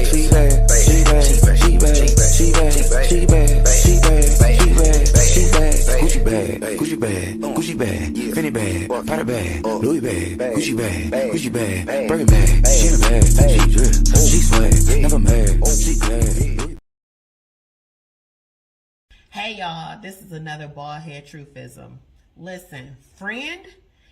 she bad, she bad, she bad, she bad, she bad, she bad, she bad, she bad, Gucci bag, Gucci bag, Gucci bag, Fendi bag, Prada bag, Louis bag, Gucci bag, Birkin bag, she in a bag, she drip, she swag, never mad, she glad. Hey y'all, this is another bald head truthism. Listen, friend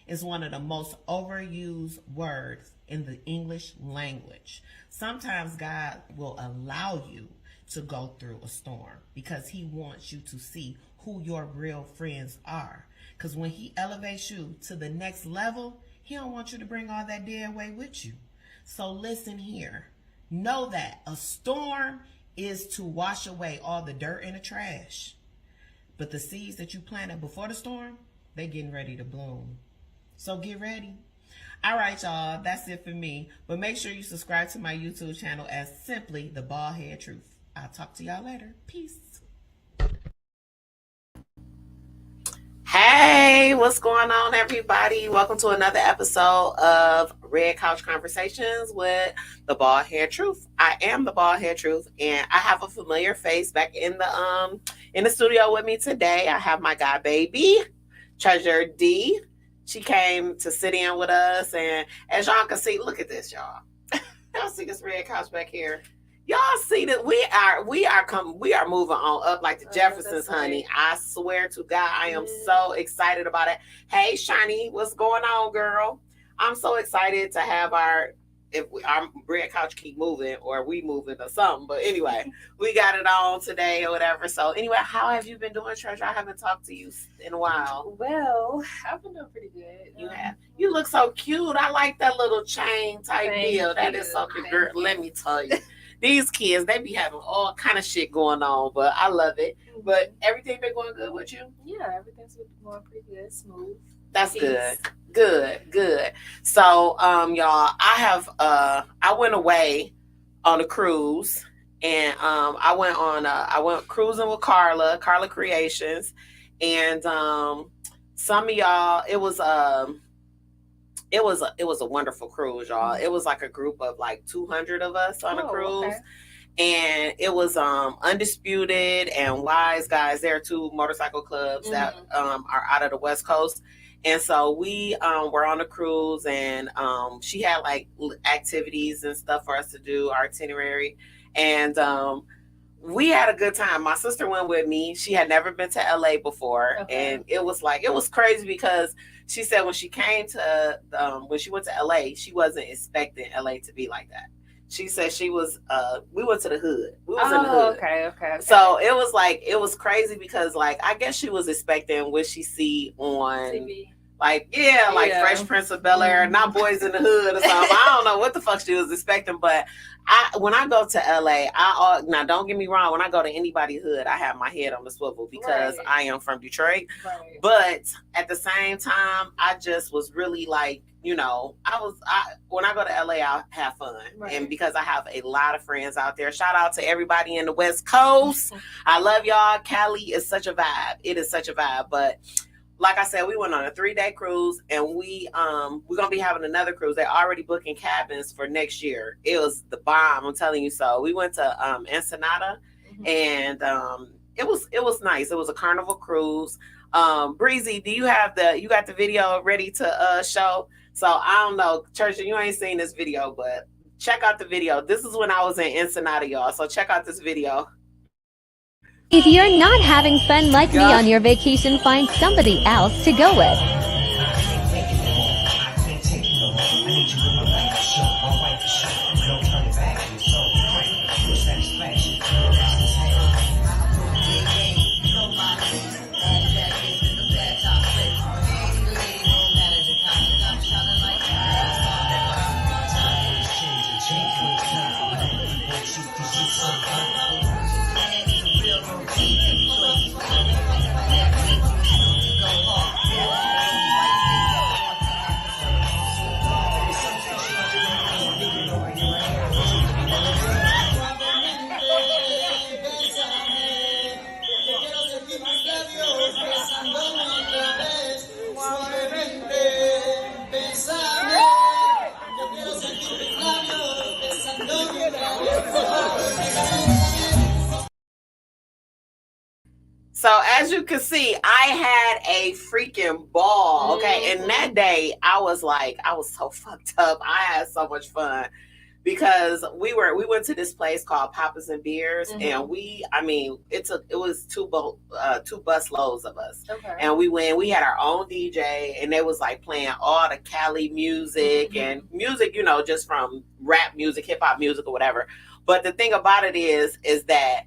is one of the most overused words in the English language. Sometimes God will allow you to go through a storm because he wants you to see who your real friends are. Because when he elevates you to the next level, he don't want you to bring all that dead weight with you. So listen here. Know that a storm is to wash away all the dirt and the trash. But the seeds that you planted before the storm, they getting ready to bloom. So get ready. All right, y'all, that's it for me. But make sure you subscribe to my YouTube channel as simply The Bald Head Truth. I'll talk to y'all later. Peace. Hey, what's going on, everybody? Welcome to another episode of Red Couch Conversations with The Bald Head Truth. I am The Bald Head Truth, and I have a familiar face back in the studio with me today. I have my guy, baby, Treasure D. She came to sit in with us, and as y'all can see, look at this, y'all. Y'all see this red couch back here? Y'all see that we are moving on up like the Jeffersons, honey. I swear to God, I am so excited about it. Hey, Shani, what's going on, girl? I'm so excited to have our red couch keep moving, or we moving or something. But anyway, we got it on today or whatever. So anyway, how have you been doing, Treasure? I haven't talked to you in a while. Well, I've been doing pretty good. You have. You look so cute. I like that little chain type deal. That is so cute, girl. Let me tell you. These kids, they be having all kind of shit going on, but I love it. But everything been going good with you? Yeah, everything's been going pretty good, smooth. That's good. Good. So, y'all, I went away on a cruise, and I went cruising with Carla Creations, and some of y'all, it was a wonderful cruise, y'all. It was like a group of like 200 of us on a cruise. Okay. And it was Undisputed and Wise Guys. There are two motorcycle clubs that are out of the West Coast. And so we were on a cruise, and she had like activities and stuff for us to do, our itinerary. And we had a good time. My sister went with me. She had never been to LA before. Okay. And it was crazy because she said when she went to LA, she wasn't expecting LA to be like that. She said we went to the hood. We was in the hood. Okay. So it was crazy because like, I guess she was expecting what she see on TV. Like Fresh Prince of Bel-Air, not Boys in the Hood or something. I don't know what the fuck she was expecting, but when I go to LA, now don't get me wrong, when I go to anybody's hood, I have my head on the swivel because I am from Detroit. Right. But at the same time, I just was really like, when I go to LA, I have fun. Right. And because I have a lot of friends out there. Shout out to everybody in the West Coast. I love y'all. Cali is such a vibe. It is such a vibe. But like I said, we went on a 3-day cruise, and we're gonna be having another cruise. They're already booking cabins for next year. It was the bomb, I'm telling you. So we went to Ensenada, and it was nice. It was a Carnival cruise. Breezy, you got the video ready to show? So I don't know, Church, you ain't seen this video, but check out the video. This is when I was in Ensenada, y'all. So check out this video. If you're not having fun like me on your vacation, find somebody else to go with. So as you can see, I had a freaking ball. Okay. And that day I was so fucked up. I had so much fun because we went to this place called Papa's and Beers, and it was two bus loads of us. Okay. And we had our own DJ, and they was like playing all the Cali music and music, just from rap music, hip hop music or whatever. But the thing about it is that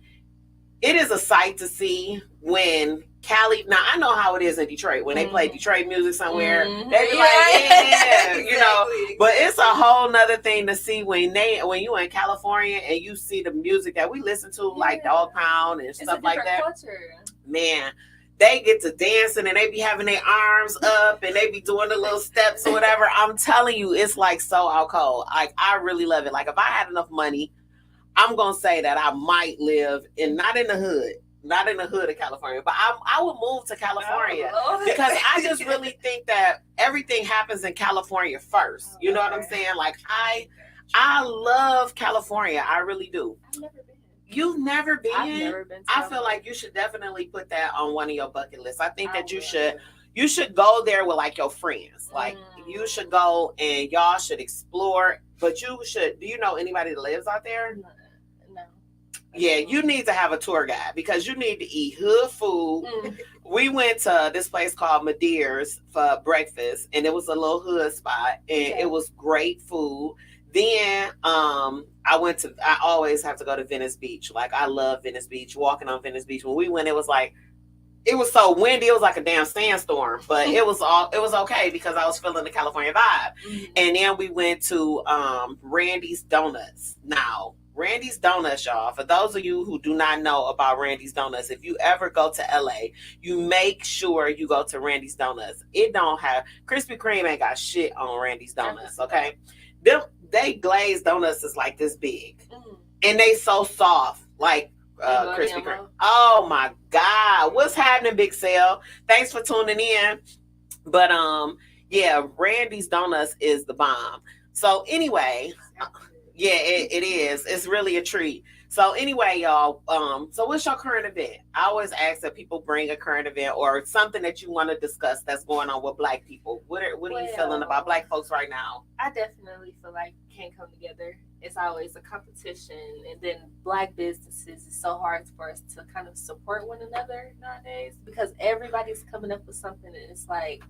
it is a sight to see when Cali. Now I know how it is in Detroit when they play Detroit music somewhere. They be like, exactly. But it's a whole nother thing to see when you in California and you see the music that we listen to, like Dog Pound and stuff like that. Culture. Man, they get to dancing and they be having their arms up and they be doing the little steps or whatever. I'm telling you, it's like so out cold. Like I really love it. Like if I had enough money, I'm gonna say that I might live not in the hood of California, but I would move to California because I just really think that everything happens in California first. You know what I'm saying? Like I love California. I really do. I've never been. You've never been? I've never been. I feel like you should definitely put that on one of your bucket lists. I think that you should go there with like your friends. Like you should go and y'all should explore. But do you know anybody that lives out there? No. Yeah, you need to have a tour guide because you need to eat hood food. We went to this place called Madeire's for breakfast, and it was a little hood spot, and it was great food. Then I always have to go to Venice Beach. Like I love Venice Beach, walking on Venice Beach. When we went, it was so windy. It was like a damn sandstorm, but it was okay because I was feeling the California vibe. And then we went to Randy's Donuts. Now, Randy's Donuts, y'all, for those of you who do not know about Randy's Donuts, if you ever go to LA, you make sure you go to Randy's Donuts. It don't have Krispy Kreme ain't got shit on Randy's Donuts, okay? They glazed donuts is like this big. And they so soft, like Krispy Kreme. Oh my God. What's happening, Big Sale? Thanks for tuning in. But Randy's Donuts is the bomb. So anyway, yeah, it is. It's really a treat. So anyway, y'all, so what's your current event? I always ask that people bring a current event or something that you want to discuss that's going on with Black people. What are you feeling about Black folks right now? I definitely feel like can't come together. It's always a competition, and then Black businesses, it's so hard for us to kind of support one another nowadays because everybody's coming up with something, and it's like,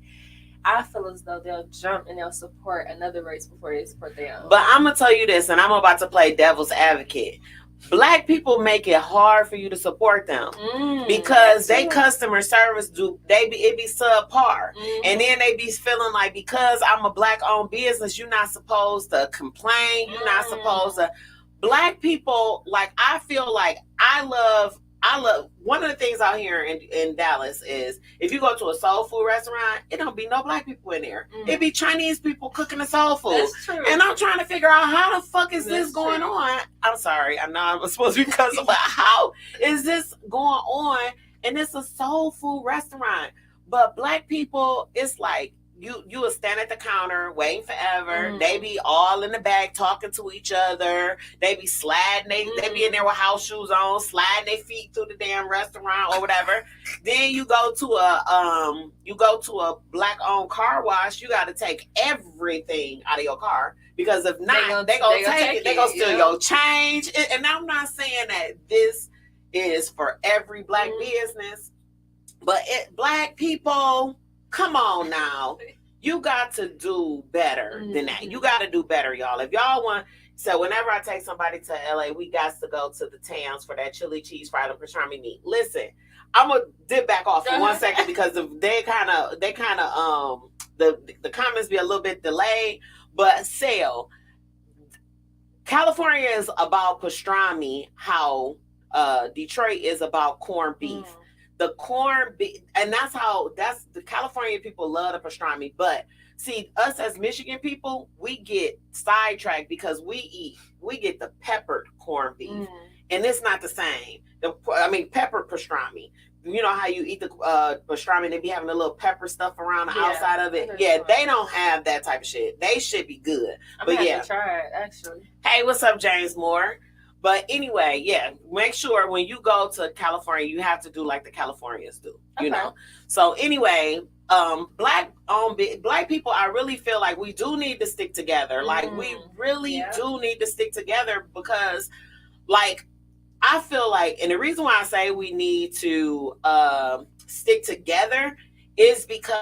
I feel as though they'll jump and they'll support another race before they support their own. But I'm going to tell you this, and I'm about to play devil's advocate. Black people make it hard for you to support them because they customer service it be subpar. And then they be feeling like because I'm a Black owned business, you're not supposed to complain. You're not supposed to. Black people, like I feel like I love one of the things out here in Dallas is if you go to a soul food restaurant, it don't be no Black people in there. It be Chinese people cooking the soul food. That's true. And I'm trying to figure out how the fuck is this going on? I'm sorry, I know I'm supposed to be cussing, but how is this going on? And it's a soul food restaurant. But Black people, it's like you will stand at the counter waiting forever. They be all in the back talking to each other. They be sliding. They be in there with house shoes on, sliding their feet through the damn restaurant or whatever. Then you go to a Black owned car wash. You got to take everything out of your car because if not, they gonna take it. They gonna steal your change. And I'm not saying that this is for every Black business, but Black people. Come on now. You got to do better than that. You got to do better, y'all. If y'all want, so whenever I take somebody to LA, we got to go to the Towns for that chili cheese fried and pastrami meat. Listen, I'm going to dip back off for 1 second because the comments be a little bit delayed, but California is about pastrami, how Detroit is about corned beef. The corned beef, and that's the California people love the pastrami. But see, us as Michigan people, we get sidetracked because we get the peppered corned beef, and it's not the same. Peppered pastrami. You know how you eat the pastrami, they be having a little pepper stuff around the outside of it. Yeah, they don't have that type of shit. They should be good. I'm gonna have to try it, actually. Hey, what's up, James Moore? But anyway, yeah, make sure when you go to California, you have to do like the Californians do, you know. So anyway, black people, I really feel like we do need to stick together. Like we really do need to stick together because, like, I feel like, and the reason why I say we need to stick together is because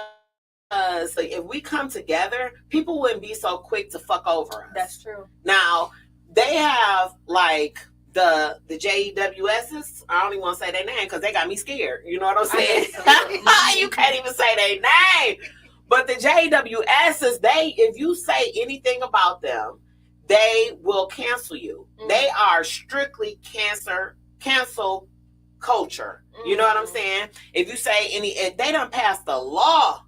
if we come together, people wouldn't be so quick to fuck over us. That's true. Now, they have like the JEWSs. I don't even want to say their name because they got me scared. You know what I'm saying? You can't even say their name. But the JEWSs, if you say anything about them, they will cancel you. They are strictly cancel culture. You know what I'm saying? If you say if they done passed the law.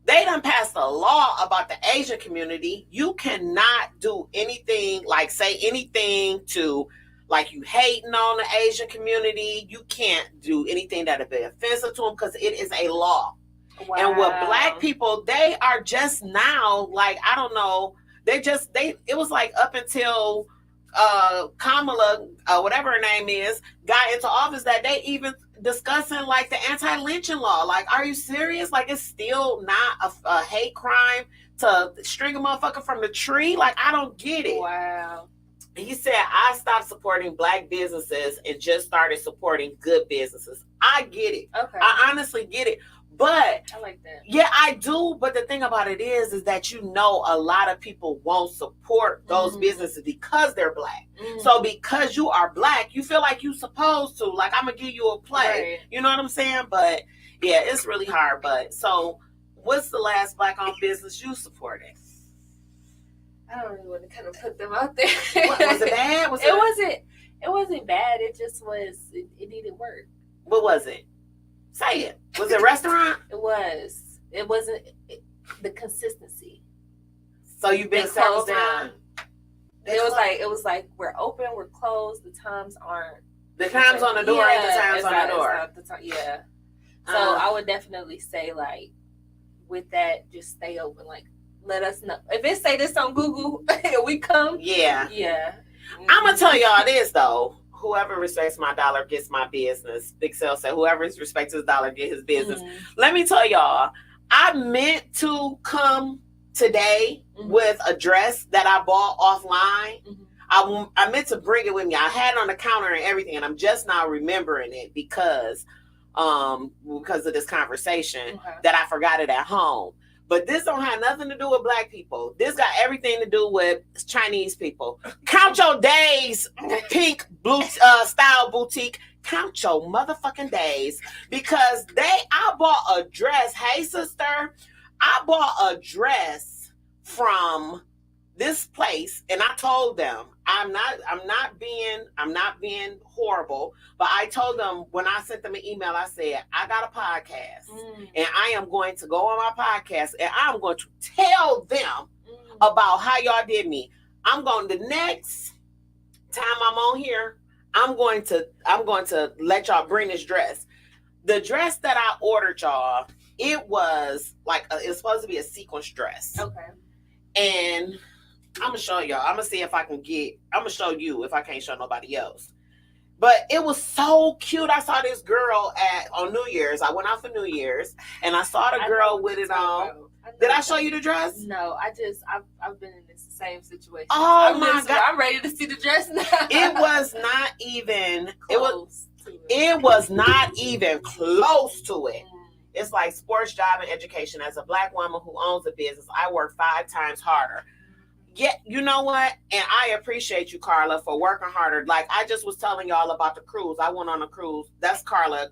They done passed a law about the Asian community. You cannot do anything, like say anything to, like you hating on the Asian community. You can't do anything that'll be offensive to them because it is a law. Wow. And with black people, they are just now, like, I don't know, it was like up until Kamala, whatever her name is, got into office that they even discussing like the anti-lynching law. Like, are you serious? Like, it's still not a hate crime to string a motherfucker from the tree? Like, I don't get it. Wow. He said, I stopped supporting black businesses and just started supporting good businesses. I get it. Okay. I honestly get it. But I like that. Yeah, I do. But the thing about it is that, you know, a lot of people won't support those businesses because they're black. So because you are black, you feel like you're supposed to. Like, I'm going to give you a play. Right. You know what I'm saying? But yeah, it's really hard. But so what's the last black-owned business you supported? I don't really want to kind of put them out there. Was it bad? It wasn't bad. It just was, it needed work. What was it? Say it. Was it a restaurant? It was. It wasn't the consistency. So you've been several times? It was like we're open, we're closed. The times aren't. The times on the door ain't the times on the door. Yeah. So I would definitely say, like, with that, just stay open. Like, let us know if it say this on Google. We come. Yeah. Yeah. I'm gonna tell y'all this though. Whoever respects my dollar gets my business. Big Sale said, whoever respects his dollar get his business. Let me tell y'all, I meant to come today with a dress that I bought offline. I meant to bring it with me. I had it on the counter and everything, and I'm just now remembering it because of this conversation that I forgot it at home. But this don't have nothing to do with black people. This got everything to do with Chinese people. Count your days, pink blue style boutique. Count your motherfucking days. Because I bought a dress. Hey, sister. I bought a dress from this place, and I told them, I'm not being horrible, but I told them when I sent them an email, I said, I got a podcast and I am going to go on my podcast and I'm going to tell them about how y'all did me. The next time I'm on here, I'm going to let y'all bring this dress. The dress that I ordered, y'all, it was like it's supposed to be a sequence dress. Okay. And I'm going to show y'all. I'm going to see if I can I'm going to show you if I can't show nobody else. But it was so cute. I saw this girl on New Year's. I went out for New Year's and I saw the girl with it on. Did I show you the dress? No, I've been in this same situation. Oh my God. I'm ready to see the dress now. It was not even it was not even close to it. It's like sports, job, and education. As a black woman who owns a business, I work 5 times harder. Yeah, you know what? And I appreciate you, Carla, for working harder. Like, I just was telling y'all about the cruise. I went on a cruise. That's Carla.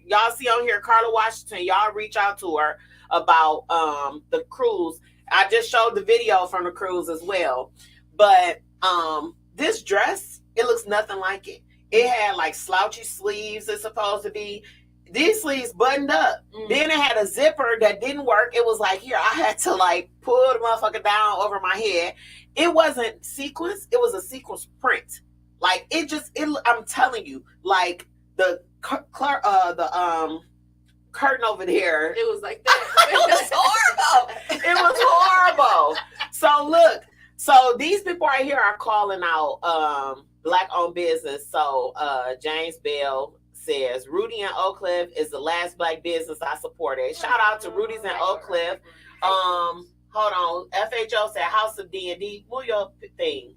Y'all see on here, Carla Washington. Y'all reach out to her about the cruise. I just showed the video from the cruise as well. But this dress, it looks nothing like it. It had like slouchy sleeves. It's supposed to be. These sleeves buttoned up. Then it had a zipper that didn't work. It was like, here, I had to like pull the motherfucker down over my head. It wasn't sequence. It was a sequence print. Like I'm telling you, like the curtain over there. It was like that. It was horrible. It was horrible. So look, so these people right here are calling out Black-owned business. So James Bell says Rudy and Oak Cliff is the last Black business I supported. Shout out to Rudy's and Oak Cliff. Hold on. FHO said House of D&D. Move your thing.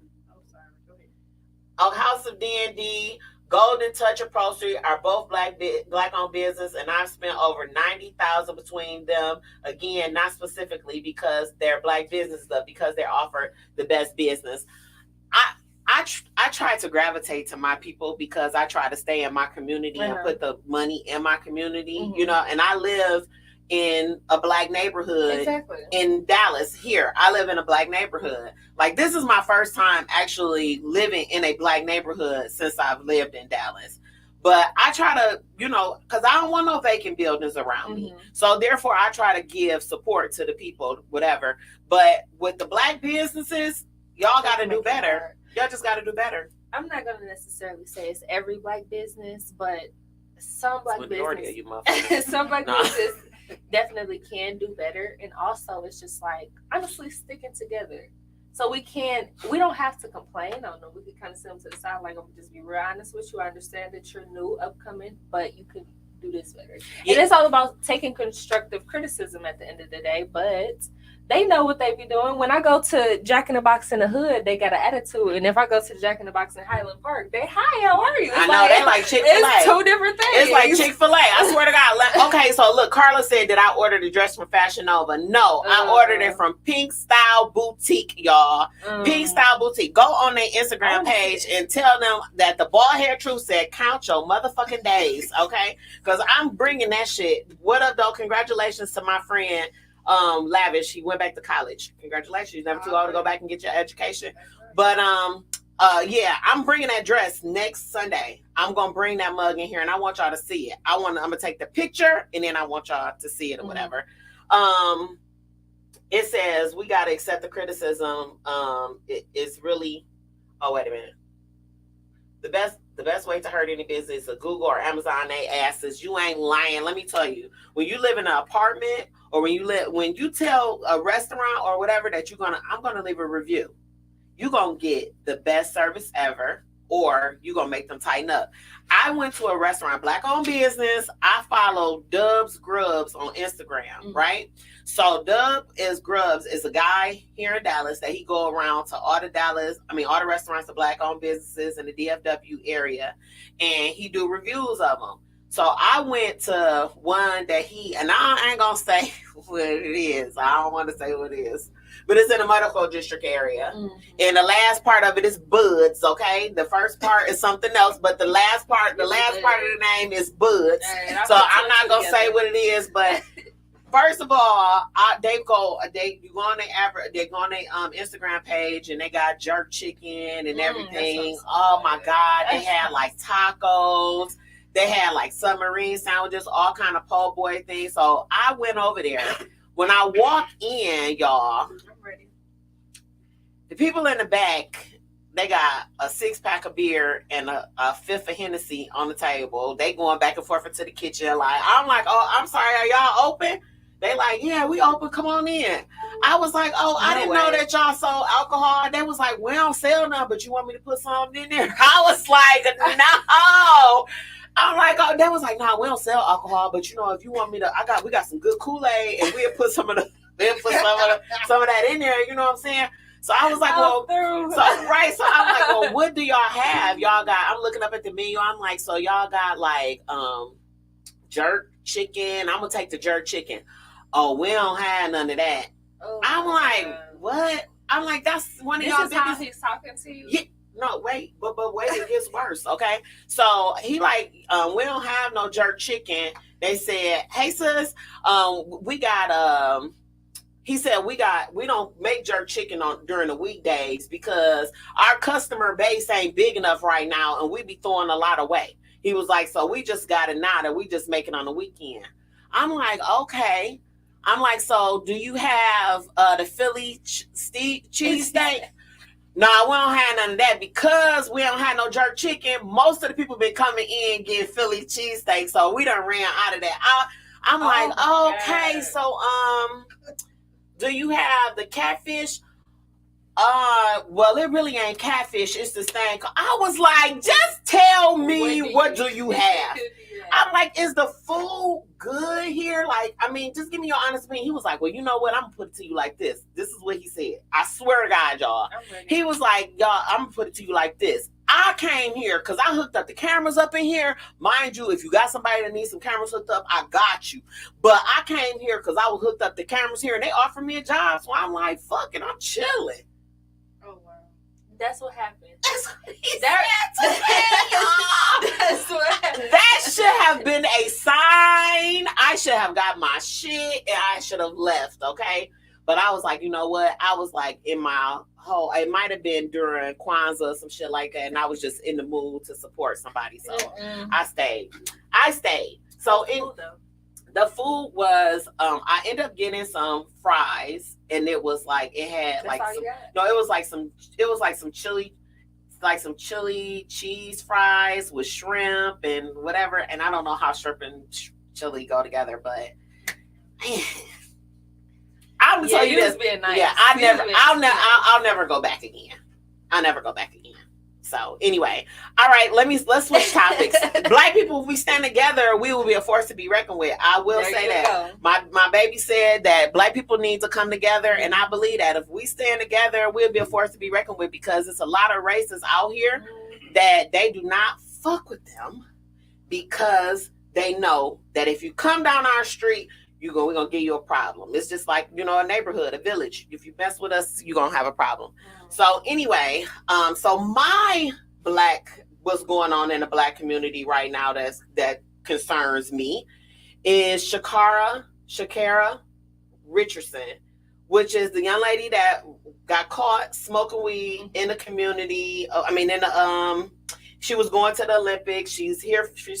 House of D&D, Golden Touch Upholstery are both Black-owned business, and I've spent over $90,000 between them. Again, not specifically because they're Black businesses, but because they offer the best business. I try to gravitate to my people because I try to stay in my community and put the money in my community, you know, and I live in a Black neighborhood in Dallas. Here, I live in a Black neighborhood. Like, this is my first time actually living in a Black neighborhood since I've lived in Dallas. But I try to, you know, because I don't want no vacant buildings around me. So therefore, I try to give support to the people, whatever. But with the Black businesses, y'all got to do better. Y'all just got to do better. I'm not going to necessarily say it's every Black business, but some Black business, some Black business definitely can do better. And also, it's just like, honestly, sticking together. So we don't have to complain on them. We can kind of sit them to the side. Like, I'm just be real honest with you. I understand that you're new, upcoming, but you could do this better. Yeah. And it's all about taking constructive criticism at the end of the day, but they know what they be doing. When I go to Jack in the Box in the hood, they got an attitude. And if I go to Jack in the Box in Highland Park, they, hi, how are you? It's I know, they like Chick-fil-A. It's two different things. It's like Chick-fil-A. I swear to God. Okay, so look, Carla said that I ordered a dress from Fashion Nova. No, I ordered it from Pink Style Boutique, y'all. Pink Style Boutique. Go on their Instagram page and tell them that the Bald Hair Truth said, count your motherfucking days, okay? Because I'm bringing that shit. What up, though? Congratulations to my friend, Lavish. He went back to college. Congratulations. You're never too old to go back and get your education. But yeah, I'm bringing that dress next Sunday. I'm gonna bring that mug in here and I want y'all to see it. I'm gonna take the picture and then I want y'all to see it or whatever. It says we gotta accept the criticism. It's really, oh wait a minute. The best way to hurt any business is a Google or Amazon they asses. You ain't lying. Let me tell you, when you live in an apartment or when you tell a restaurant or whatever that I'm gonna leave a review, you're gonna get the best service ever, or you're gonna make them tighten up. I went to a restaurant, Black-owned business. I follow Dubs Grubs on Instagram, right? So Grubs is a guy here in Dallas that he go around to all the restaurants, the Black-owned businesses in the DFW area, and he do reviews of them. So I went to one that and I ain't gonna say what it is. I don't want to say what it is. But it's in the medical district area. And the last part of it is Buds, okay? The first part is something else, but the last part of the name is Buds. So I'm not going to say what it is, but first of all, they go on their Instagram page and they got jerk chicken and everything. Oh my God. They had like tacos. They had like submarine sandwiches, all kind of po' boy things. So I went over there. When I walk in, y'all, I'm ready. The people in the back, they got a 6-pack of beer and a fifth of Hennessy on the table. They going back and forth into the kitchen. Like, I'm like, oh, I'm sorry, are y'all open? They like, yeah, we open. Come on in. I was like, oh, I didn't know that y'all sold alcohol. They was like, we don't sell none, but you want me to put something in there? I was like, no. I'm like, oh, that was like, nah, we don't sell alcohol, but you know, if you want me to, we got some good Kool-Aid, and we'll put some of that in there. You know what I'm saying? So I was like, well, so I'm like, well, what do y'all have? Y'all got? I'm looking up at the menu. I'm like, so y'all got like jerk chicken. I'm gonna take the jerk chicken. Oh, we don't have none of that. Oh, I'm like, what? I'm like, that's one of y'all. This is how he's talking to you. Yeah. No, wait, but wait, it gets worse, okay? So he like, we don't have no jerk chicken. They said, hey sis, we got he said we don't make jerk chicken during the weekdays because our customer base ain't big enough right now and we be throwing a lot away. He was like, so we just got it now that we just make it on the weekend. I'm like, okay. I'm like, so do you have the Philly cheesesteak? No, we don't have none of that because we don't have no jerk chicken. Most of the people been coming in getting Philly cheesesteak, so we done ran out of that. I'm like, okay, so do you have the catfish? Well, it really ain't catfish. It's this thing. I was like, just tell me what do you have? I'm like, is the food good here? Like, I mean, just give me your honest opinion. He was like, well, you know what? I'm gonna put it to you like this. This is what he said. I swear to God, y'all. He was like, y'all, I'm gonna put it to you like this. I came here because I hooked up the cameras up in here. Mind you, if you got somebody that needs some cameras hooked up, I got you. But I came here because I was hooked up the cameras here and they offered me a job. So I'm like, fuck it, I'm chilling. Oh, wow. That's what happened. That's what he said to me. That's what happened. That should have been a sign. I should have got my shit and I should have left, okay? But I was like, you know what? I was like in my whole, it might have been during Kwanzaa or some shit like that, and I was just in the mood to support somebody. So I stayed. So the food was, I ended up getting some fries, and it was like, it had like some, no, it was like some chili cheese fries with shrimp and whatever. And I don't know how shrimp and chili go together, but man, I'm gonna tell you this. Being nice. Yeah, I'll never go back again. I'll never go back again. So anyway, all right, let's switch topics. Black people, if we stand together, we will be a force to be reckoned with. I will say that. My baby said that Black people need to come together, and I believe that if we stand together, we'll be a force to be reckoned with, because it's a lot of racists out here that they do not fuck with them because they know that if you come down our street, we're gonna give you a problem. It's just like, a neighborhood, a village. If you mess with us, you're gonna have a problem. So anyway, so what's going on in the Black community right now that concerns me is Shakara Richardson, which is the young lady that got caught smoking weed in the community. She was going to the Olympics. She's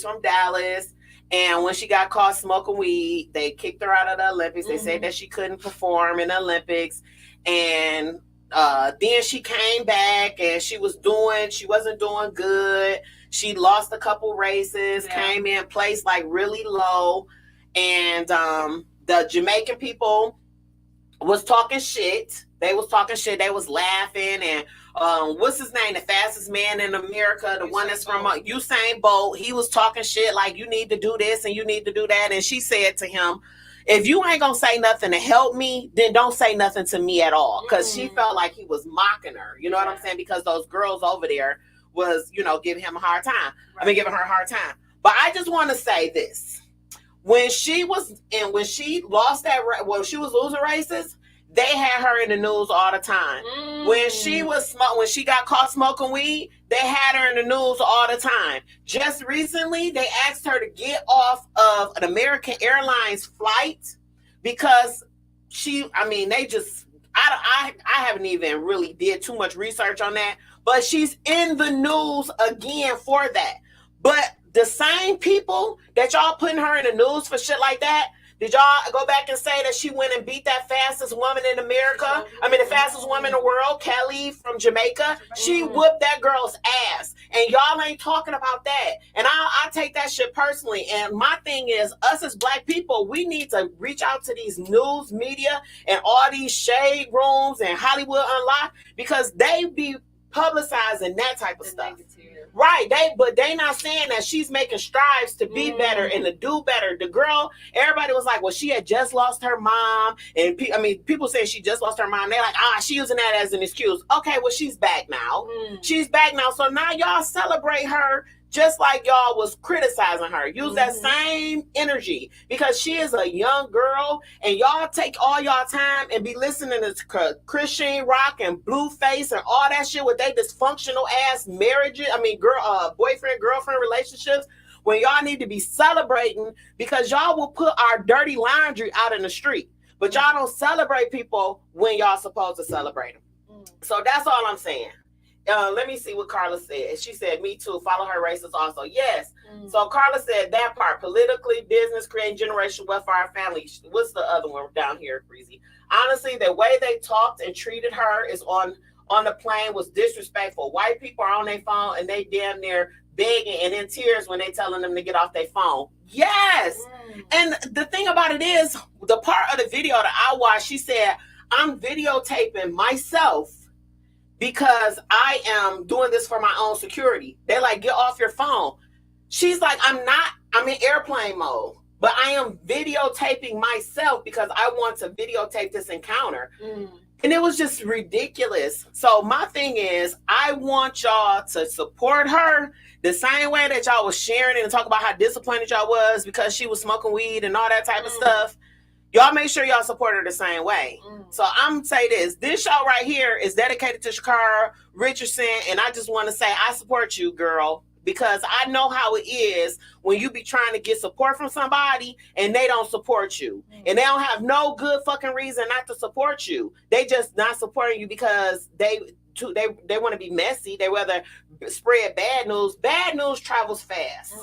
from Dallas. And when she got caught smoking weed, they kicked her out of the Olympics. They said that she couldn't perform in the Olympics. And then she came back and she wasn't doing good. She lost a couple races, came in placed like really low. And the Jamaican people was talking shit. They was talking shit. They was laughing. And what's his name? The fastest man in America, the one that's from Usain Bolt. He was talking shit like, you need to do this and you need to do that. And she said to him, if you ain't gonna say nothing to help me, then don't say nothing to me at all. Because she felt like he was mocking her. You know what I'm saying? Because those girls over there was, giving him a hard time. Right. Giving her a hard time. But I just want to say this. When she lost she was losing races, they had her in the news all the time. When she got caught smoking weed, they had her in the news all the time. Just recently, they asked her to get off of an American Airlines flight because I haven't even really did too much research on that, but she's in the news again for that. But the same people that y'all putting her in the news for shit like that, did y'all go back and say that she went and beat that fastest woman in America? The fastest woman in the world, Kelly from Jamaica. She whooped that girl's ass. And y'all ain't talking about that. And I take that shit personally. And my thing is, us as Black people, we need to reach out to these news media and all these shade rooms and Hollywood Unlocked, because they be publicizing that type of stuff. Right, but they not saying that she's making strides to be better and to do better. The girl, everybody was like, well, she had just lost her mom. And people say she just lost her mom. They're like, she using that as an excuse. Okay, well, she's back now. She's back now. So now y'all celebrate her just like y'all was criticizing her. Use that same energy, because she is a young girl, and y'all take all y'all time and be listening to Christian rock and Blueface and all that shit with they dysfunctional ass marriages. Boyfriend, girlfriend relationships, when y'all need to be celebrating, because y'all will put our dirty laundry out in the street, but y'all don't celebrate people when y'all supposed to celebrate them. So that's all I'm saying. Let me see what Carla said. She said, me too. Follow her races also. Yes. So Carla said that part. Politically, business, creating generational wealth for our family. What's the other one down here, Breezy? Honestly, the way they talked and treated her is on the plane was disrespectful. White people are on their phone and they damn near begging and in tears when they telling them to get off their phone. Yes. And the thing about it is, the part of the video that I watched, she said, I'm videotaping myself because I am doing this for my own security. They're like, get off your phone. She's like, I'm in airplane mode, but I am videotaping myself because I want to videotape this encounter. And it was just ridiculous. So my thing is, I want y'all to support her the same way that y'all was sharing and talk about how disappointed y'all was because she was smoking weed and all that type of stuff. Y'all make sure y'all support her the same way. So I'm say this show right here is dedicated to Shakara Richardson, and I just want to say I support you, girl, because I know how it is when you be trying to get support from somebody and they don't support you. And they don't have no good fucking reason not to support you. They just not supporting you because they want to be messy. They rather spread bad news. Bad news travels fast.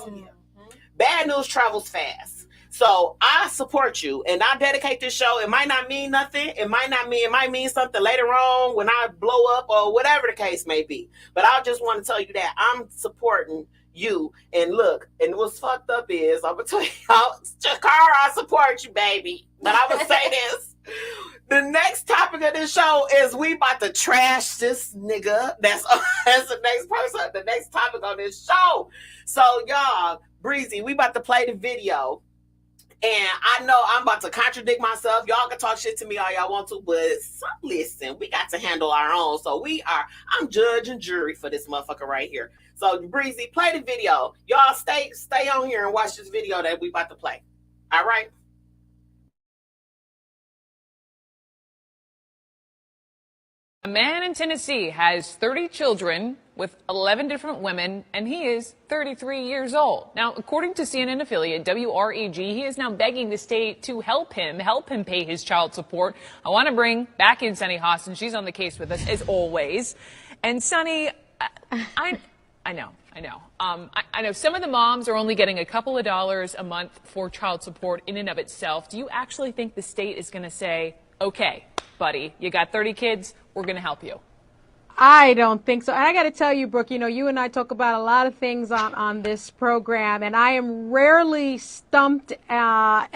Bad news travels fast. So I support you, and I dedicate this show. It might not mean nothing. It might mean something later on when I blow up or whatever the case may be. But I just want to tell you that I'm supporting you. And look, and what's fucked up is, I'm going to tell you, Shakara, I support you, baby. But I would say this. The next topic of this show is we about to trash this nigga. That's the next person, the next topic on this show. So y'all, Breezy, we about to play the video. And I know I'm about to contradict myself. Y'all can talk shit to me all y'all want to, but listen, we got to handle our own. So I'm judge and jury for this motherfucker right here. So Breezy, play the video. Y'all stay on here and watch this video that we about to play. All right? A man in Tennessee has 30 children with 11 different women, and he is 33 years old. Now, according to CNN affiliate WREG, he is now begging the state to help him pay his child support. I want to bring back in Sunny Hostin. She's on the case with us, as always. And Sunny, I know. I know some of the moms are only getting a couple of dollars a month for child support in and of itself. Do you actually think the state is going to say, okay, buddy, you got 30 kids, we're going to help you? I don't think so. And I got to tell you, Brooke, you and I talk about a lot of things on this program, and I am rarely stumped and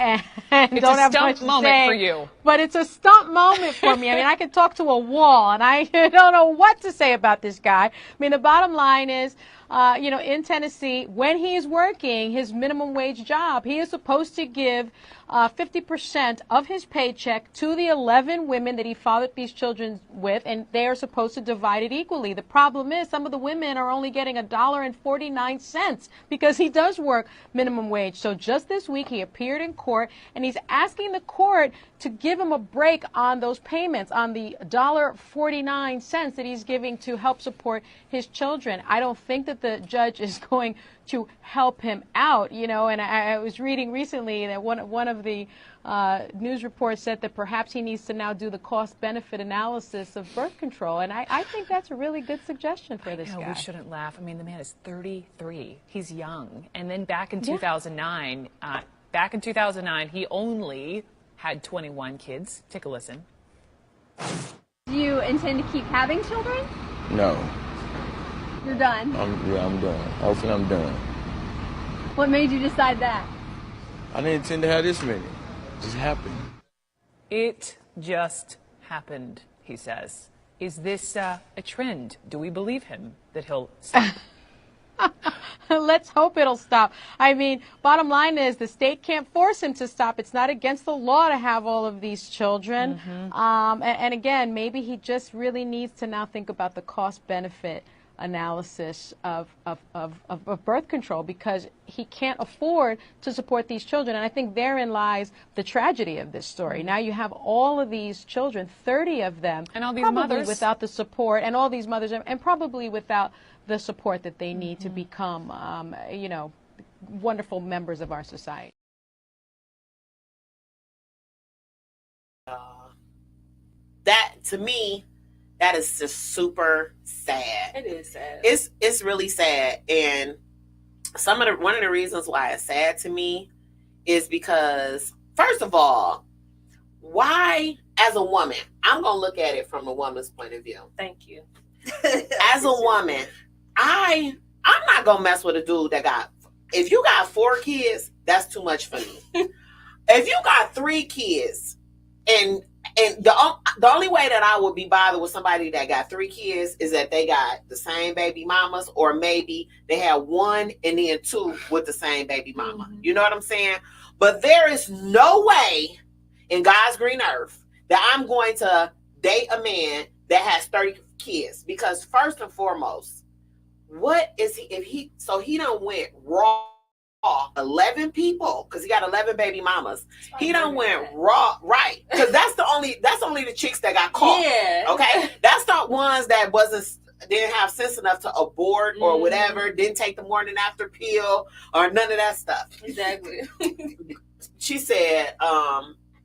it's don't have a much stump to moment say, for you. But it's a stump moment for me. I mean, I can talk to a wall, and I don't know what to say about this guy. I mean, the bottom line is, in Tennessee, when he is working his minimum wage job, he is supposed to give 50% of his paycheck to the 11 women that he fathered these children with, and they are supposed to divide it equally. The problem is some of the women are only getting $1.49 because he does work minimum wage. So just this week he appeared in court, and he's asking the court to give him a break on those payments, on the $1.49 that he's giving to help support his children. I don't think that the judge is going to help him out, and I was reading recently that one of the news reports said that perhaps he needs to now do the cost-benefit analysis of birth control, and I think that's a really good suggestion for this guy. We shouldn't laugh. I mean, the man is 33. He's young. And then back in 2009, he only had 21 kids. Take a listen. Do you intend to keep having children? No. You're done? I'm done. Hopefully I'm done. What made you decide that? I didn't intend to have this many. It just happened. It just happened, he says. Is this a trend? Do we believe him that he'll stop? Let's hope it'll stop. I mean, bottom line is the state can't force him to stop. It's not against the law to have all of these children. And again, maybe he just really needs to now think about the cost-benefit analysis of birth control, because he can't afford to support these children. And I think therein lies the tragedy of this story. Now you have all of these children, 30 of them, and all these probably mothers without the support, and all these mothers, and probably without the support that they need to become, wonderful members of our society. That, to me, that is just super sad. It is sad. It's really sad. And one of the reasons why it's sad to me is because, first of all, why, as a woman, I'm going to look at it from a woman's point of view. Thank you. As a woman, I'm not going to mess with a dude that if you got 4 kids, that's too much for me. If you got 3 kids and And the only way that I would be bothered with somebody that got 3 kids is that they got the same baby mamas, or maybe they had 1 and then 2 with the same baby mama. You know what I'm saying? But there is no way in God's green earth that I'm going to date a man that has 30 kids, because first and foremost, what is he done went raw 11 people, because he got 11 baby mamas. He done went raw, right? Because that's only the chicks that got caught. Yeah. Okay, that's the ones that didn't have sense enough to abort or whatever, didn't take the morning after pill or none of that stuff. Exactly. She said,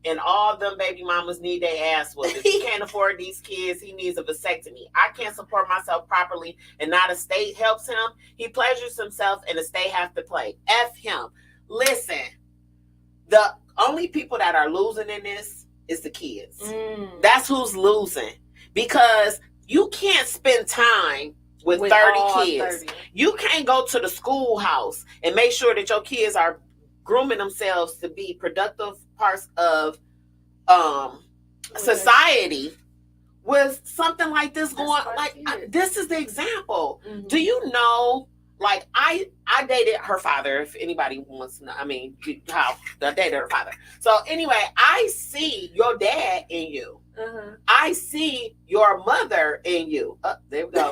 and all them baby mamas need their ass whooped. If he can't afford these kids, he needs a vasectomy. I can't support myself properly and not a state helps him. He pleasures himself and the state have to play. F him. Listen, the only people that are losing in this is the kids. That's who's losing, because you can't spend time with 30 kids. 30. You can't go to the schoolhouse and make sure that your kids are grooming themselves to be productive parts of society with something like this going. This is the example. Do you know, like, I dated her father, if anybody wants to know. I mean, how I dated her father. So anyway, I see your dad in you. I see your mother in you. There we go.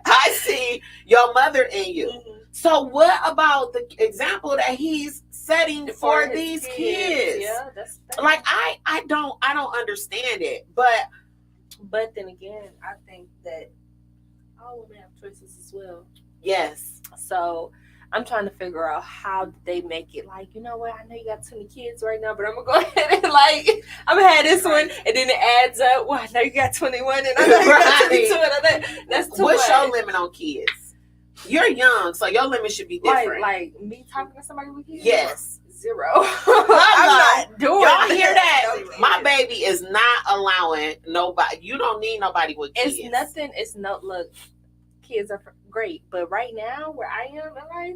I see your mother in you. So what about the example that he's setting for these kids? Yeah, that's like I don't understand it. But then again, I think that all women have choices as well. Yes. So I'm trying to figure out how they make it. Like, you know what? I know you got 20 kids right now, but I'm gonna go ahead and I'm gonna have this one, and then it adds up. Well, I know you got 21, and I know you got 22, and I know that's too much. What's your limit on kids? You're young, so your limit should be different. Like me talking to somebody with kids? Yes. 0. I'm not doing Y'all hear that? My baby is not allowing nobody. You don't need nobody with kids. It's nothing. It's no look. Kids are great, but right now where I am in life,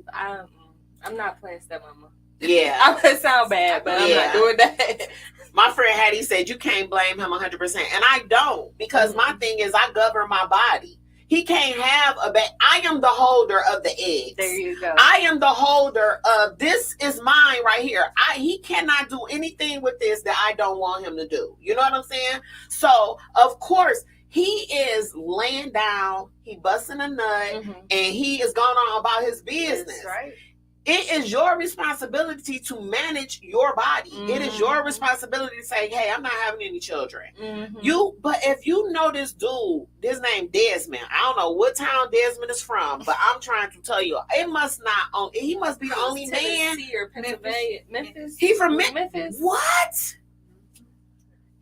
I'm not playing stepmama. Yeah, I'm gonna sound bad, but I'm not doing that. My friend Hattie said you can't blame him 100%, and I don't, because my thing is I govern my body. He can't have a baby. I am the holder of the eggs. There you go. I am the holder of this is mine right here. He cannot do anything with this that I don't want him to do. You know what I'm saying? So of course he is laying down, he busting a nut, and he is going on about his business. That's right. It is your responsibility to manage your body. It is your responsibility to say, hey, I'm not having any children. But if you know this dude, this name Desmond, I don't know what town Desmond is from, but I'm trying to tell you, he must be the only man. Or Pennsylvania, Memphis. He from Memphis. What?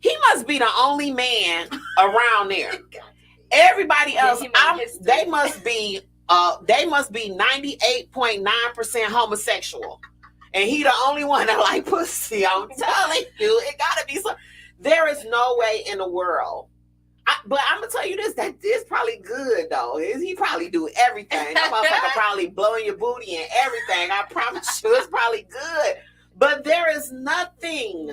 He must be the only man around there. Everybody else, they must be 98.9% homosexual, and he the only one that like pussy. I'm telling you, it gotta be so. There is no way in the world. But I'm gonna tell you this: that is probably good though. He probably do everything. That motherfucker probably blowing your booty and everything. I promise you, it's probably good. But there is nothing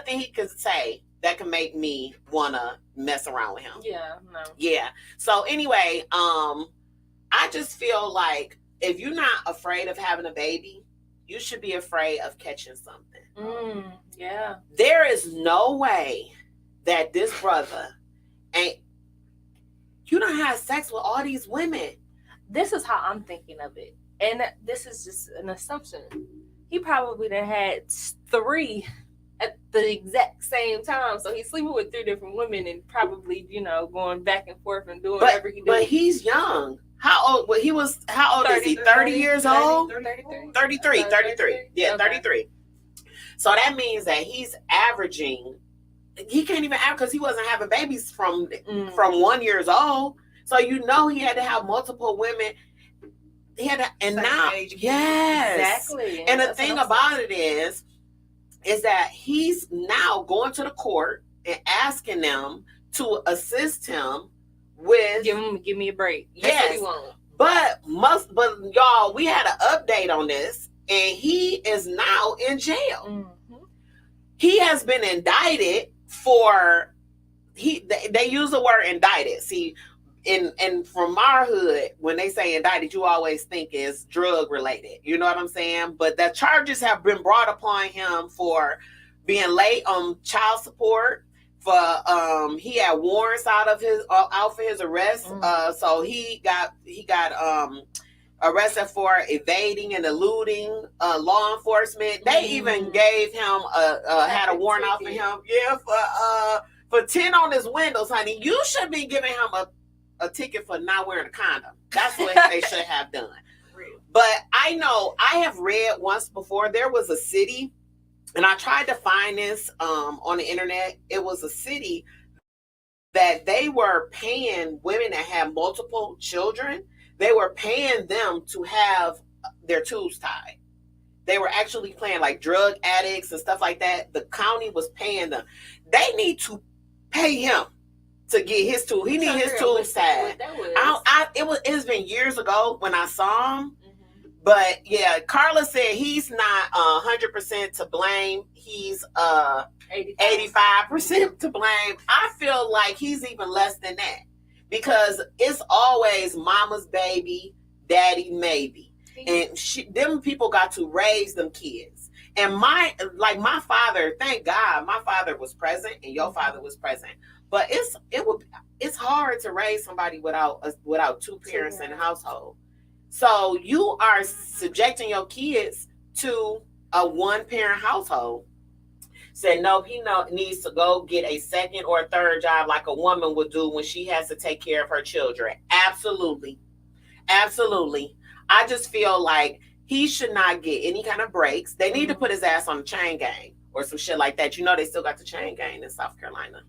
he could say that can make me wanna mess around with him. Yeah, no. Yeah. So anyway, I just feel like if you're not afraid of having a baby, you should be afraid of catching something. Yeah. There is no way that this brother you don't have sex with all these women. This is how I'm thinking of it. And this is just an assumption. He probably done had 3 at the exact same time. So he's sleeping with 3 different women and probably, going back and forth and doing whatever he does. But he's young. How old? Well, how old 30, is he? 30 years old? 33. Yeah, okay. 33. So that means that he's averaging. He can't even average because he wasn't having babies from 1 year old. So he had to have multiple women. He had to, and now, yes, exactly. And the thing about it is that he's now going to the court and asking them to assist him with give me a break. That's what he wants. But y'all, we had an update on this, and he is now in jail. he has been indicted for they use the word indicted. See, in from our hood, when they say indicted, you always think it's drug related. You know what I'm saying? But the charges have been brought upon him for being late on child support. For he had warrants out for his arrest. So he got arrested for evading and eluding law enforcement. They even gave him had a warrant out for him. Yeah, for 10 on his windows, honey. You should be giving him a ticket for not wearing a condom. That's what they should have done. But I know I have read once before, there was a city, and I tried to find this on the internet. It was a city that they were paying women that had multiple children. They were paying them to have their tubes tied. They were actually paying like drug addicts and stuff like that. The county was paying them. They need to pay him to get his tool. He need his tools tied. It's been years ago when I saw him. But yeah, Carla said he's not 100% to blame. He's 85% to blame. I feel like he's even less than that, because it's always mama's baby, daddy maybe. And them people got to raise them kids. And my father, thank God, my father was present and your father was present. But it's hard to raise somebody without two parents in the household. So you are subjecting your kids to a one-parent household. Said no, he needs to go get a second or a third job like a woman would do when she has to take care of her children. Absolutely. Absolutely. I just feel like he should not get any kind of breaks. They need to put his ass on the chain gang or some shit like that. You know, they still got the chain gang in South Carolina.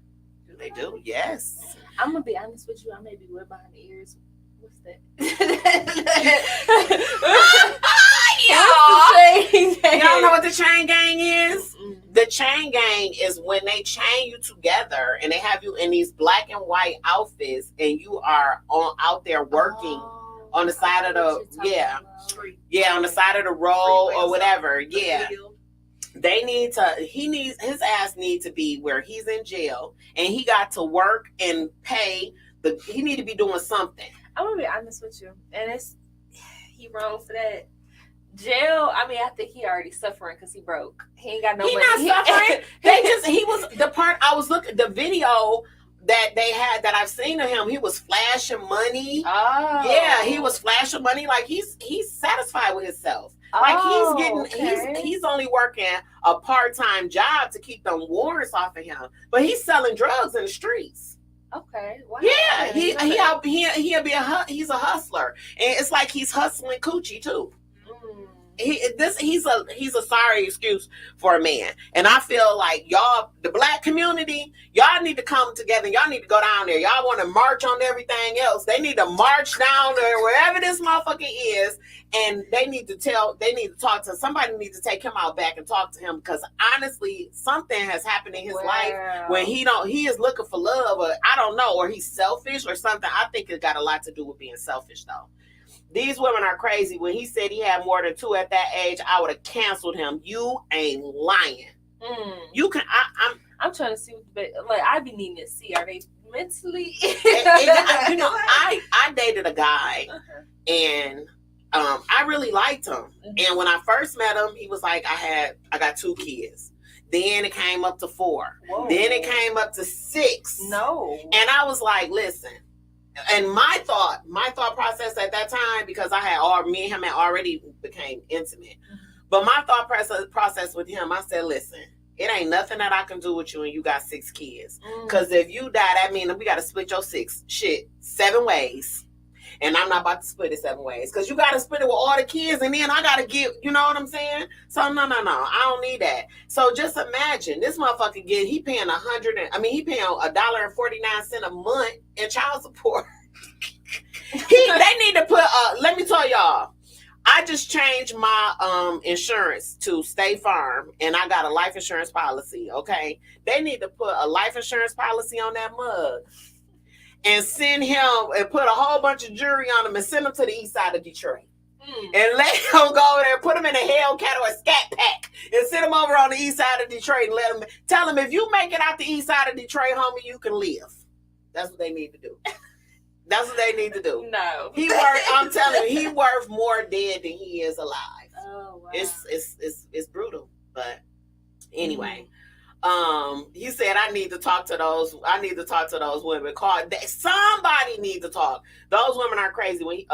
Do they do? Yes. I'm going to be honest with you. I may be wet behind the ears. What's that? Y'all know what the chain gang is? The chain gang is when they chain you together and they have you in these black and white outfits and you are out there working on the side of the on the side of the road or whatever. Yeah. They need to, his ass need to be where he's in jail and he got to work and pay he need to be doing something. I'm gonna be honest with you, and he wrong for that. Jail. I mean, I think he already suffering because he broke. He ain't got no money. He not suffering. He was the part I was looking the video that they had that I've seen of him. He was flashing money. Oh, yeah, he was flashing money. Like he's satisfied with himself. Like he's only working a part-time job to keep them warrants off of him, but he's selling drugs in the streets. Okay. Wow. Yeah, he's a hustler, and it's like he's hustling coochie too. He's a sorry excuse for a man, and I feel like y'all, the black community, y'all need to come together. Y'all need to go down there. Y'all want to march on everything else. They need to march down there wherever this motherfucker is, and they need to talk to somebody. Needs to take him out back and talk to him, because honestly, something has happened in his life when he is looking for love, or I don't know, or he's selfish or something. I think it got a lot to do with being selfish though. These women are crazy. When he said he had more than two at that age, I would have canceled him. You ain't lying. You can. I'm trying to see what I be needing to see. Are they mentally? I dated a guy, and I really liked him. And when I first met him, he was like, I got 2 kids. Then it came up to 4. Whoa. Then it came up to 6. No. And I was like, listen. And my thought process at that time, because me and him had already became intimate. But my thought process with him, I said, listen, it ain't nothing that I can do with you and you got 6 kids. Because if you die, that means we got to split your 7 ways. And I'm not about to split it 7 ways. Because you got to split it with all the kids and then I got to give, you know what I'm saying? So no, I don't need that. So just imagine, this motherfucker he paying $1.49 a month in child support. They need to put, let me tell y'all, I just changed my insurance to State Farm, and I got a life insurance policy, okay? They need to put a life insurance policy on that mug and send him and put a whole bunch of jury on him and send him to the east side of Detroit. and let him go over there and put him in a Hellcat or a Scat Pack and send him over on the east side of Detroit and let him tell him, if you make it out the east side of Detroit, homie, you can live. That's what they need to do. That's what they need to do. No. I'm telling you, he worth more dead than he is alive. Oh wow. It's brutal. But anyway. He said I need to talk to those women. Somebody needs to talk. Those women are crazy. Ain't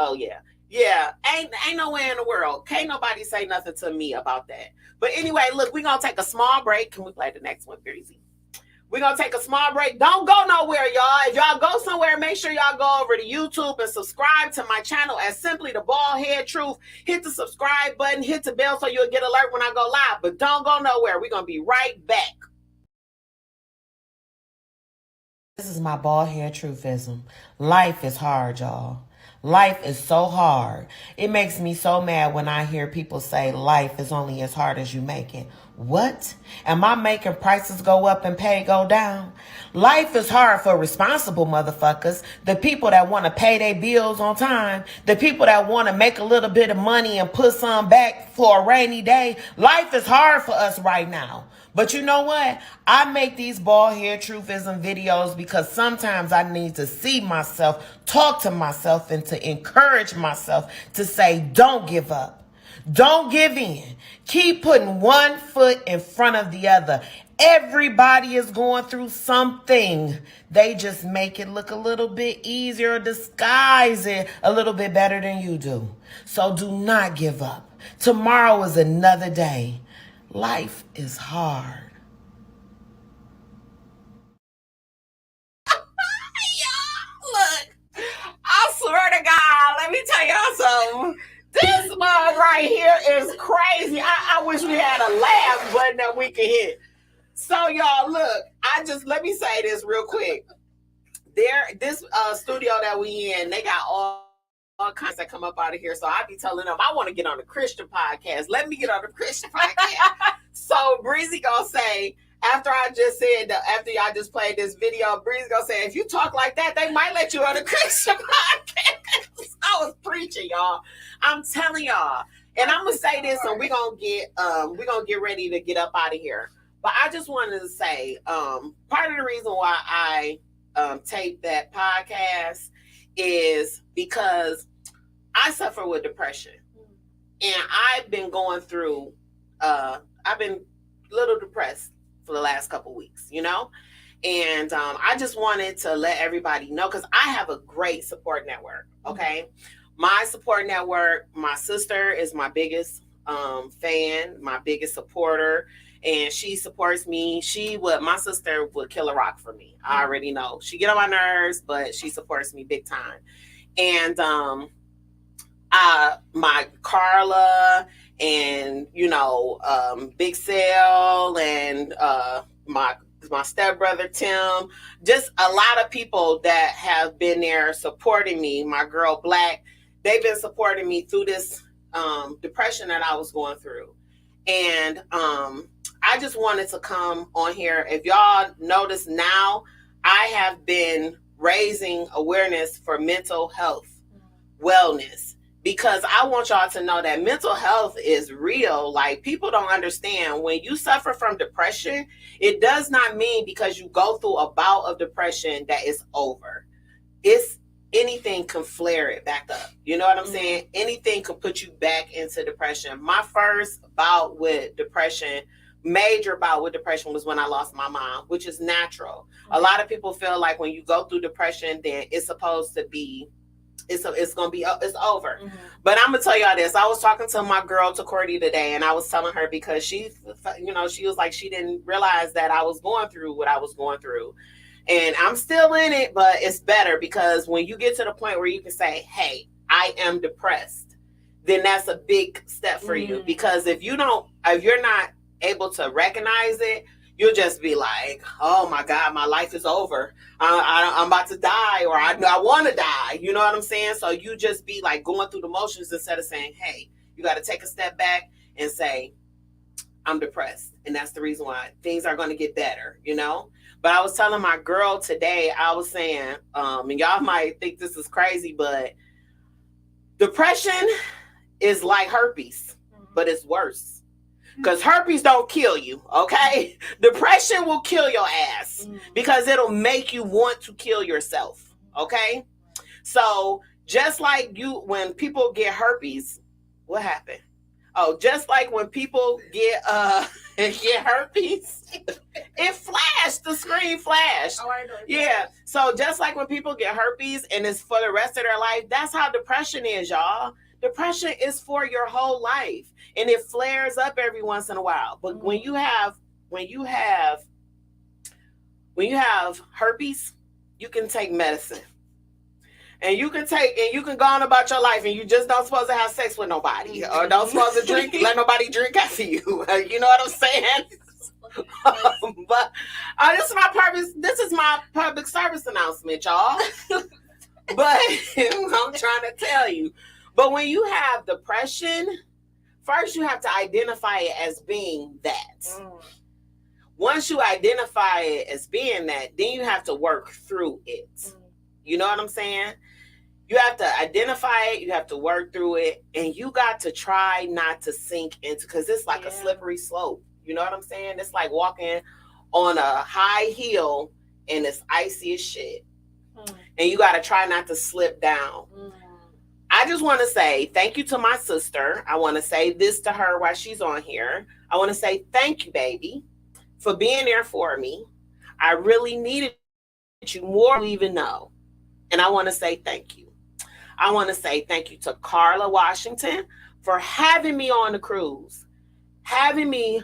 no way in the world. Can't nobody say nothing to me about that. But anyway, look, we're gonna take a small break. Can we play the next one, Breezy? We're gonna take a small break. Don't go nowhere, y'all. If y'all go somewhere, make sure y'all go over to YouTube and subscribe to my channel as Simply the Baldhead Truth. Hit the subscribe button, hit the bell so you'll get alert when I go live. But don't go nowhere. We're gonna be right back. This is my Baldhead Truthism. Life is hard, y'all. Life is so hard. It makes me so mad when I hear people say life is only as hard as you make it. What? Am I making prices go up and pay go down? Life is hard for responsible motherfuckers. The people that want to pay their bills on time. The people that want to make a little bit of money and put some back for a rainy day. Life is hard for us right now. But you know what? I make these Baldhead Truthism videos because sometimes I need to see myself, talk to myself, and to encourage myself to say, don't give up. Don't give in. Keep putting one foot in front of the other. Everybody is going through something. They just make it look a little bit easier, disguise it a little bit better than you do. So do not give up. Tomorrow is another day. Life is hard. Look, I swear to God, let me tell y'all something. This mug right here is crazy. I wish we had a laugh button that we could hit. So y'all, look, let me say this real quick. This studio that we in, they got all kinds that come up out of here. So I be telling them, I want to get on the Christian podcast. Let me get on the Christian podcast. So Breezy gonna say, after y'all just played this video, Breezy gonna say, if you talk like that, they might let you on the Christian podcast. I was preaching, y'all. I'm telling y'all. And I'm gonna say this, and we're gonna get ready to get up out of here. But I just wanted to say, part of the reason why I taped that podcast is because I suffer with depression, and I've been going through. I've been a little depressed for the last couple weeks, you know, and I just wanted to let everybody know, because I have a great support network. Okay, my support network. My sister is my biggest fan, my biggest supporter. And she supports me. My sister would kill a rock for me. I already know. She get on my nerves, but she supports me big time. And my Carla and, Big Sale and my stepbrother Tim, just a lot of people that have been there supporting me. My girl Black, they've been supporting me through this depression that I was going through. And I just wanted to come on here. If y'all notice now, I have been raising awareness for mental health, wellness, because I want y'all to know that mental health is real. Like, people don't understand, when you suffer from depression, it does not mean because you go through a bout of depression that it's over. Anything can flare it back up. You know what I'm saying? Anything could put you back into depression. My first major bout with depression was when I lost my mom, which is natural. A lot of people feel like when you go through depression, then it's supposed to be, it's over. But I'm gonna tell y'all this. I was talking to my girl Cordy today, and I was telling her, because she was like, she didn't realize that I was going through what I was going through. And I'm still in it, but it's better, because when you get to the point where you can say, hey, I am depressed, then that's a big step for you. Because if you're not able to recognize it, you'll just be like, oh my God, my life is over. I'm about to die, or I want to die. You know what I'm saying? So you just be like going through the motions instead of saying, hey, you got to take a step back and say, I'm depressed. And that's the reason why things are going to get better, But I was telling my girl today, I was saying, and y'all might think this is crazy, but depression is like herpes, but it's worse. Because herpes don't kill you, okay? Depression will kill your ass because it'll make you want to kill yourself, okay? So just like when people get herpes, what happened? Oh, just like when people get herpes, it flashed. The screen flashed. Oh, I know. Yeah. So just like when people get herpes and it's for the rest of their life, that's how depression is, y'all. Depression is for your whole life, and it flares up every once in a while. But when you have herpes, you can take medicine. And you can go on about your life, and you just don't supposed to have sex with nobody, or don't supposed to drink, let nobody drink after you. You know what I'm saying? But this is my public service announcement, y'all. But I'm trying to tell you. But when you have depression, first you have to identify it as being that. Once you identify it as being that, then you have to work through it. You know what I'm saying? You have to identify it, you have to work through it, and you got to try not to sink into, because it's like a slippery slope. You know what I'm saying? It's like walking on a high hill and it's icy as shit. And you got to try not to slip down. I just want to say thank you to my sister. I want to say this to her while she's on here. I want to say thank you, baby, for being there for me. I really needed you more than you even know. And I want to say thank you. I want to say thank you to Carla Washington for having me on the cruise, having me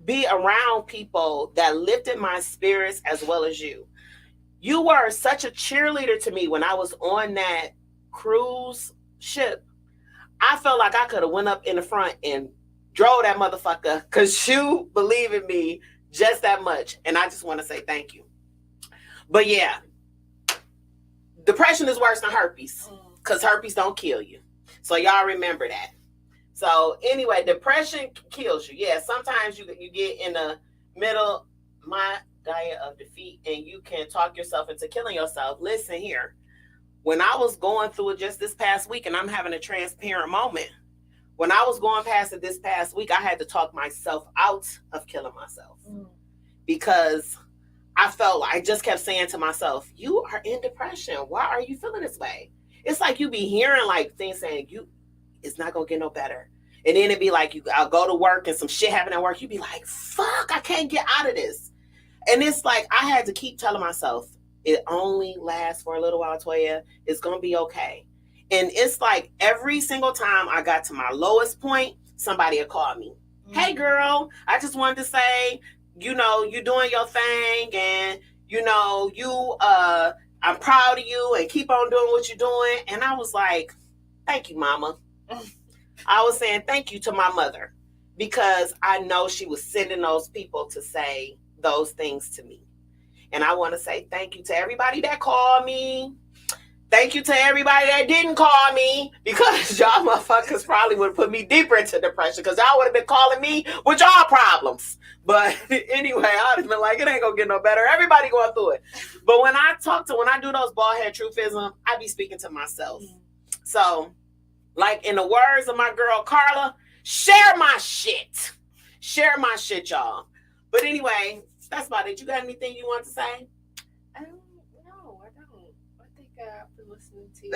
be around people that lifted my spirits as well as you. You were such a cheerleader to me when I was on that cruise ship. I felt like I could have went up in the front and drove that motherfucker because you believe in me just that much. And I just want to say thank you. But yeah, depression is worse than herpes because herpes don't kill you. So y'all remember that. So anyway, depression kills you. Yeah, sometimes you get in the middle, my diet of defeat, and you can talk yourself into killing yourself. Listen here. When I was going through it just this past week, and I'm having a transparent moment, when I was going past it this past week, I had to talk myself out of killing myself because I felt like I just kept saying to myself, you are in depression. Why are you feeling this way? It's like you be hearing like things saying it's not gonna get no better. And then it'd be like I'll go to work and some shit happen at work. You'd be like, fuck, I can't get out of this. And it's like I had to keep telling myself, it only lasts for a little while, Toya. It's gonna be okay. And it's like every single time I got to my lowest point, somebody would call me. Hey girl, I just wanted to say, you doing your thing, and I'm proud of you, and keep on doing what you're doing. And I was like, thank you, mama. I was saying thank you to my mother because I know she was sending those people to say those things to me. And I want to say thank you to everybody that called me. Thank you to everybody that didn't call me, because y'all motherfuckers probably would have put me deeper into depression because y'all would have been calling me with y'all problems. But anyway, I would have been like, it ain't gonna get no better. Everybody going through it. But when I do those bald head truthism, I be speaking to myself. So, like in the words of my girl Carla, share my shit. Share my shit, y'all. But anyway, that's about it. You got anything you want to say? No, I don't. I think I've been listening to you.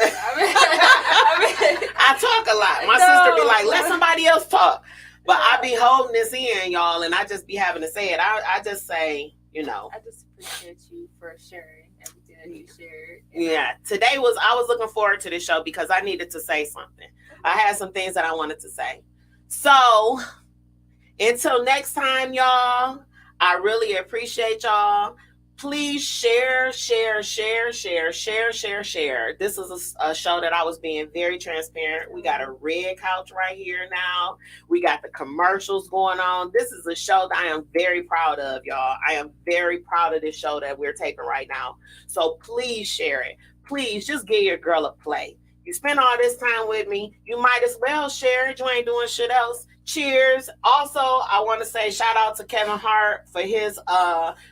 I talk a lot. My sister be like, let somebody else talk. But I be holding this in, y'all, and I just be having to say it. I just say, I just appreciate you for sharing everything that you shared. Yeah. I was looking forward to this show because I needed to say something. I had some things that I wanted to say. So until next time, y'all, I really appreciate y'all. Please share. This is a show that I was being very transparent. We got a red couch right here now. We got the commercials going on. This is a show that I am very proud of, y'all. I am very proud of this show that we're taking right now. So please share it. Please just give your girl a play. You spent all this time with me. You might as well share it. You ain't doing shit else. Cheers. Also, I want to say shout out to Kevin Hart for his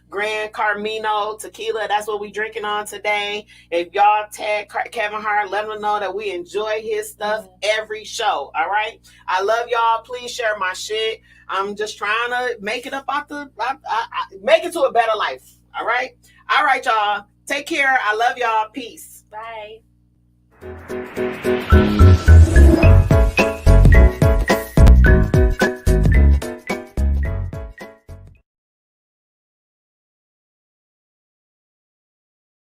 Gran Carmino tequila. That's what we drinking on today. If y'all tag Kevin Hart, let him know that we enjoy his stuff every show. All right. I love y'all. Please share my shit. I'm just trying to make it up make it to a better life. All right. All right, y'all. Take care. I love y'all. Peace. Bye.